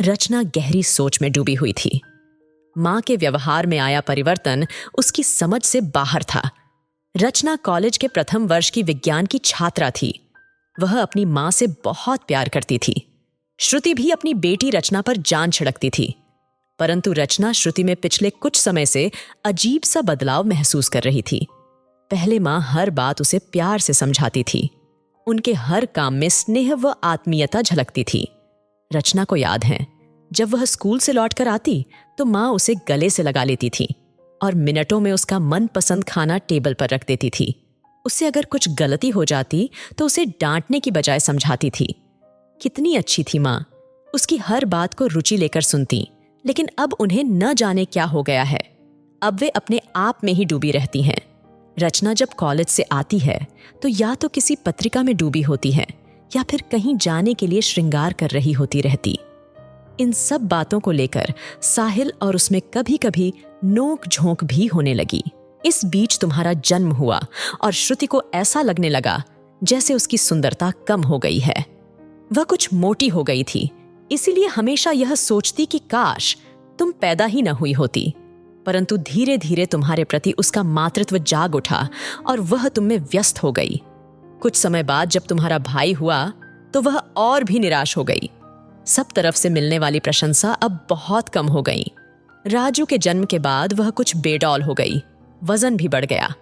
रचना गहरी सोच में डूबी हुई थी। मां के व्यवहार में आया परिवर्तन उसकी समझ से बाहर था। रचना कॉलेज के प्रथम वर्ष की विज्ञान की छात्रा थी। वह अपनी मां से बहुत प्यार करती थी। श्रुति भी अपनी बेटी रचना पर जान छिड़कती थी, परंतु रचना श्रुति में पिछले कुछ समय से अजीब सा बदलाव महसूस कर रही थी। पहले मां हर बात उसे प्यार से समझाती थी। उनके हर काम में स्नेह व आत्मीयता झलकती थी। रचना को याद है, जब वह स्कूल से लौटकर आती तो मां उसे गले से लगा लेती थी और मिनटों में उसका मनपसंद खाना टेबल पर रख देती थी। उससे अगर कुछ गलती हो जाती तो उसे डांटने की बजाय समझाती थी। कितनी अच्छी थी मां, उसकी हर बात को रुचि लेकर सुनती। लेकिन अब उन्हें न जाने क्या हो गया है। अब वे अपने आप में ही डूबी रहती हैं। रचना जब कॉलेज से आती है तो या तो किसी पत्रिका में डूबी होती है या फिर कहीं जाने के लिए श्रृंगार कर रही होती रहती। इन सब बातों को लेकर साहिल और उसमें कभी कभी नोक झोंक भी होने लगी। इस बीच तुम्हारा जन्म हुआ और श्रुति को ऐसा लगने लगा जैसे उसकी सुंदरता कम हो गई है। वह कुछ मोटी हो गई थी, इसीलिए हमेशा यह सोचती कि काश तुम पैदा ही न हुई होती। परंतु धीरे धीरे तुम्हारे प्रति उसका मातृत्व जाग उठा और वह तुम में व्यस्त हो गई। कुछ समय बाद जब तुम्हारा भाई हुआ तो वह और भी निराश हो गई। सब तरफ से मिलने वाली प्रशंसा अब बहुत कम हो गई। राजू के जन्म के बाद वह कुछ बेडौल हो गई। वजन भी बढ़ गया।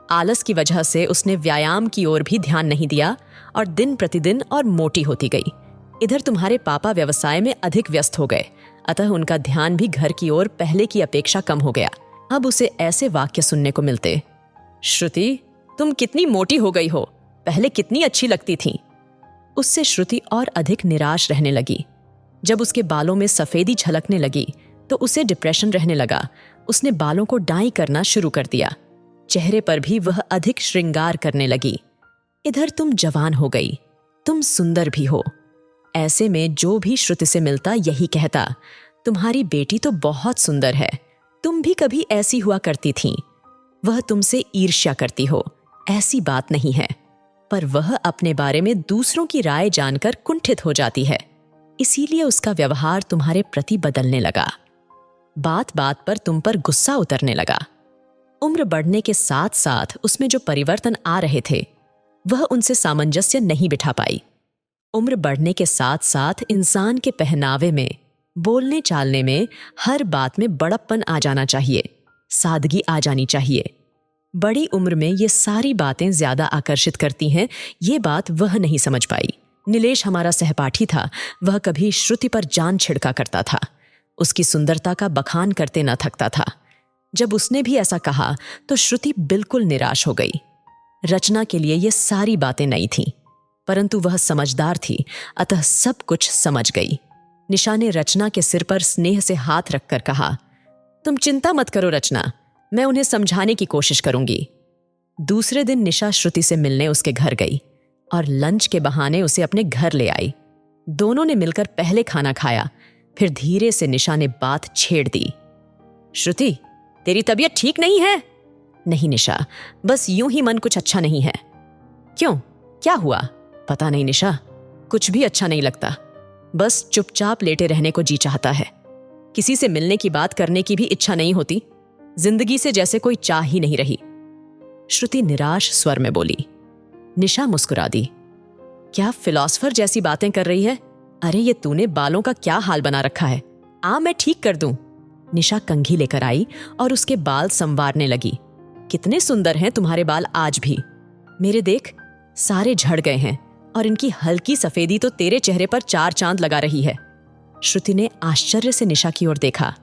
आलस की वजह से उसने व्यायाम की ओर भी ध्यान नहीं दिया और दिन प्रतिदिन और मोटी होती गई। इधर तुम्हारे पापा व्यवसाय में अधिक व्यस्त हो गए, अतः उनका ध्यान भी घर की ओर पहले की अपेक्षा कम हो गया। अब उसे ऐसे वाक्य सुनने को मिलते, श्रुति तुम कितनी मोटी हो गई हो, पहले कितनी अच्छी लगती थी। उससे श्रुति और अधिक निराश रहने लगी। जब उसके बालों में सफेदी झलकने लगी तो उसे डिप्रेशन रहने लगा। उसने बालों को डाई करना शुरू कर दिया। चेहरे पर भी वह अधिक श्रृंगार करने लगी। इधर तुम जवान हो गई, तुम सुंदर भी हो। ऐसे में जो भी श्रुति से मिलता यही कहता, तुम्हारी बेटी तो बहुत सुंदर है, तुम भी कभी ऐसी हुआ करती थीं। वह तुमसे ईर्ष्या करती हो, ऐसी बात नहीं है, पर वह अपने बारे में दूसरों की राय जानकर कुंठित हो जाती है। इसीलिए उसका व्यवहार तुम्हारे प्रति बदलने लगा। बात बात पर तुम पर गुस्सा उतरने लगा। उम्र बढ़ने के साथ साथ उसमें जो परिवर्तन आ रहे थे वह उनसे सामंजस्य नहीं बिठा पाई। उम्र बढ़ने के साथ साथ इंसान के पहनावे में, बोलने चालने में, हर बात में बड़प्पन आ जाना चाहिए, सादगी आ जानी चाहिए। बड़ी उम्र में ये सारी बातें ज्यादा आकर्षित करती हैं, ये बात वह नहीं समझ पाई। नीलेश हमारा सहपाठी था, वह कभी श्रुति पर जान छिड़का करता था। उसकी सुंदरता का बखान करते न थकता था। जब उसने भी ऐसा कहा तो श्रुति बिल्कुल निराश हो गई। रचना के लिए ये सारी बातें नई थीं, परंतु वह समझदार थी, अतः सब कुछ समझ गई। निशा ने रचना के सिर पर स्नेह से हाथ रखकर कहा, तुम चिंता मत करो रचना, मैं उन्हें समझाने की कोशिश करूंगी। दूसरे दिन निशा श्रुति से मिलने उसके घर गई और लंच के बहाने उसे अपने घर ले आई। दोनों ने मिलकर पहले खाना खाया, फिर धीरे से निशा ने बात छेड़ दी, श्रुति तेरी तबीयत ठीक नहीं है? नहीं निशा, बस यूं ही मन कुछ अच्छा नहीं है। क्यों, क्या हुआ? पता नहीं निशा, कुछ भी अच्छा नहीं लगता, बस चुपचाप लेटे रहने को जी चाहता है। किसी से मिलने की बात करने की भी इच्छा नहीं होती। जिंदगी से जैसे कोई चाह ही नहीं रही। श्रुति निराश स्वर में बोली। निशा मुस्कुरा दी। क्या फिलॉसफर जैसी बातें कर रही है? अरे ये तूने बालों का क्या हाल बना रखा है, आ मैं ठीक कर दूं। निशा कंघी लेकर आई और उसके बाल संवारने लगी। कितने सुंदर हैं तुम्हारे बाल आज भी। मेरे देख, सारे झड़ गए हैं और इनकी हल्की सफेदी तो तेरे चेहरे पर चार चांद लगा रही है। श्रुति ने आश्चर्य से निशा की ओर देखा।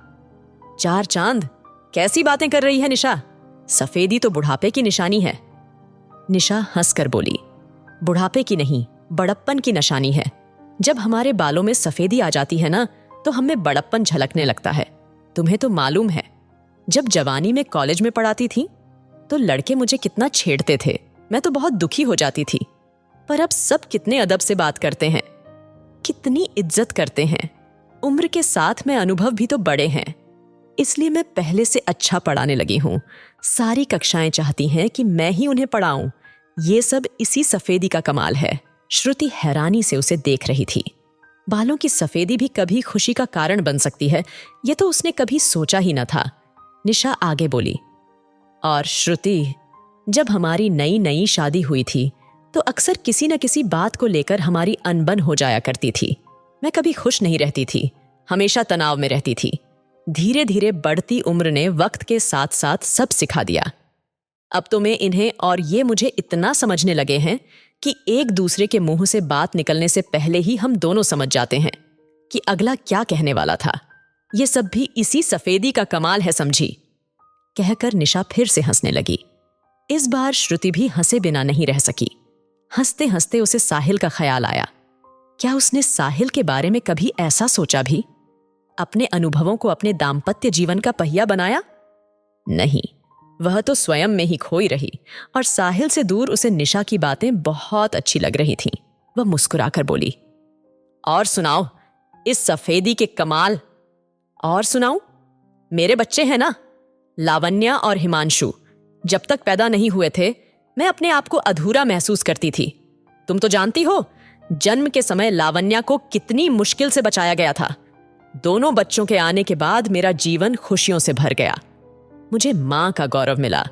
चार चांद? कैसी बातें कर रही है निशा? सफेदी तो बुढ़ापे की निशानी है। निशा हंसकर बोली, बुढ़ापे की नहीं, बड़प्पन की निशानी है। जब हमारे बालों में सफेदी आ जाती है ना, तो हमें बड़प्पन झलकने लगता है। तुम्हें तो मालूम है, जब जवानी में कॉलेज में पढ़ाती थी तो लड़के मुझे कितना छेड़ते थे, मैं तो बहुत दुखी हो जाती थी। पर अब सब कितने अदब से बात करते हैं, कितनी इज्जत करते हैं। उम्र के साथ में अनुभव भी तो बड़े हैं, इसलिए मैं पहले से अच्छा पढ़ाने लगी हूँ। सारी कक्षाएं चाहती हैं कि मैं ही उन्हें पढ़ाऊं। ये सब इसी सफेदी का कमाल है। श्रुति हैरानी से उसे देख रही थी। बालों की सफेदी भी कभी खुशी का कारण बन सकती है, यह तो उसने कभी सोचा ही न था। निशा आगे बोली, और श्रुति, जब हमारी नई नई शादी हुई थी तो अक्सर किसी न किसी बात को लेकर हमारी अनबन हो जाया करती थी। मैं कभी खुश नहीं रहती थी, हमेशा तनाव में रहती थी। धीरे धीरे बढ़ती उम्र ने वक्त के साथ साथ सब सिखा दिया। अब तो मैं इन्हें और ये मुझे इतना समझने लगे हैं कि एक दूसरे के मुंह से बात निकलने से पहले ही हम दोनों समझ जाते हैं कि अगला क्या कहने वाला था। ये सब भी इसी सफेदी का कमाल है, समझी। कहकर निशा फिर से हंसने लगी। इस बार श्रुति भी हंसे बिना नहीं रह सकी। हंसते हंसते उसे साहिल का ख्याल आया। क्या उसने साहिल के बारे में कभी ऐसा सोचा भी? अपने अनुभवों को अपने दाम्पत्य जीवन का पहिया बनाया? नहीं, वह तो स्वयं में ही खोई रही और साहिल से दूर उसे निशा की बातें बहुत अच्छी लग रही थीं। वह मुस्कुराकर बोली, और सुनाओ इस सफेदी के कमाल। और सुनाऊं? मेरे बच्चे हैं ना, लावण्या और हिमांशु। जब तक पैदा नहीं हुए थे मैं अपने आप को अधूरा महसूस करती थी। तुम तो जानती हो, जन्म के समय लावण्या को कितनी मुश्किल से बचाया गया था। दोनों बच्चों के आने के बाद मेरा जीवन खुशियों से भर गया। मुझे मां का गौरव मिला।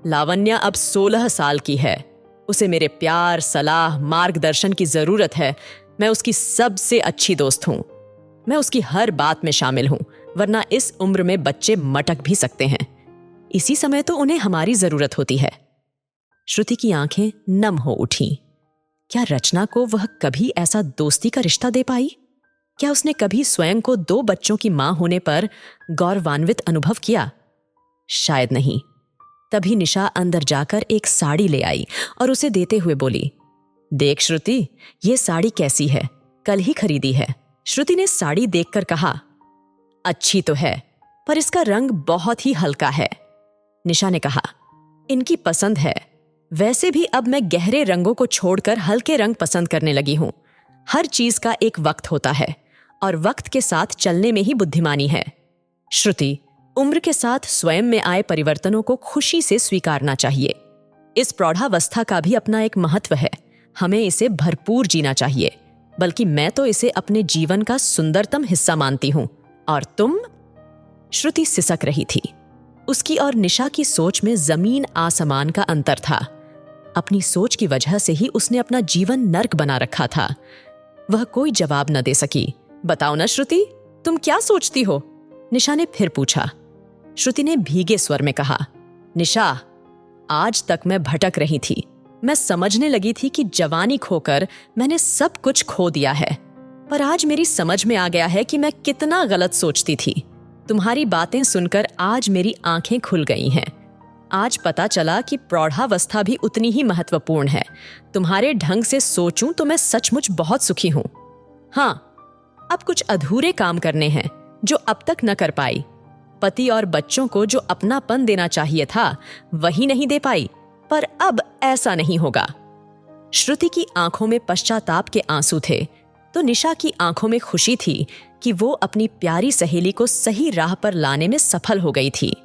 लावण्या अब 16 साल की है। उसे मेरे प्यार, सलाह, मार्गदर्शन की जरूरत है। मैं उसकी सबसे अच्छी दोस्त हूं। मैं उसकी हर बात में शामिल हूं, वरना इस उम्र में बच्चे मटक भी सकते हैं। इसी समय तो उन्हें हमारी जरूरत होती है। श्रुति की आंखें नम हो उठीं। क्या रचना को वह कभी ऐसा दोस्ती का रिश्ता दे पाई? क्या उसने कभी स्वयं को 2 बच्चों की मां होने पर गौरवान्वित अनुभव किया? शायद नहीं। तभी निशा अंदर जाकर एक साड़ी ले आई और उसे देते हुए बोली, देख श्रुति, ये साड़ी कैसी है, कल ही खरीदी है। श्रुति ने साड़ी देखकर कहा, अच्छी तो है, पर इसका रंग बहुत ही हल्का है। निशा ने कहा, इनकी पसंद है। वैसे भी अब मैं गहरे रंगों को छोड़कर हल्के रंग पसंद करने लगी हूं। हर चीज का एक वक्त होता है और वक्त के साथ चलने में ही बुद्धिमानी है। श्रुति, उम्र के साथ स्वयं में आए परिवर्तनों को खुशी से स्वीकारना चाहिए। इस प्रौढ़ावस्था का भी अपना एक महत्व है। हमें इसे भरपूर जीना चाहिए। बल्कि मैं तो इसे अपने जीवन का सुंदरतम हिस्सा मानती हूं। और तुम? श्रुति सिसक रही थी। उसकी और निशा की सोच में जमीन आसमान का अंतर था। अपनी सोच की वजह से ही उसने अपना जीवन नर्क बना रखा था। वह कोई जवाब न दे सकी। बताओ ना श्रुति, तुम क्या सोचती हो? निशा ने फिर पूछा। श्रुति ने भीगे स्वर में कहा, निशा, आज तक मैं भटक रही थी। मैं समझने लगी थी कि जवानी खोकर मैंने सब कुछ खो दिया है। पर आज मेरी समझ में आ गया है कि मैं कितना गलत सोचती थी। तुम्हारी बातें सुनकर आज मेरी आंखें खुल गई हैं। आज पता चला कि प्रौढ़ावस्था भी उतनी ही महत्वपूर्ण है। तुम्हारे ढंग से सोचूं तो मैं सचमुच बहुत सुखी हूं। हाँ, अब कुछ अधूरे काम करने हैं जो अब तक न कर पाई। पति और बच्चों को जो अपनापन देना चाहिए था वही नहीं दे पाई, पर अब ऐसा नहीं होगा। श्रुति की आंखों में पश्चाताप के आंसू थे, तो निशा की आंखों में खुशी थी कि वो अपनी प्यारी सहेली को सही राह पर लाने में सफल हो गई थी।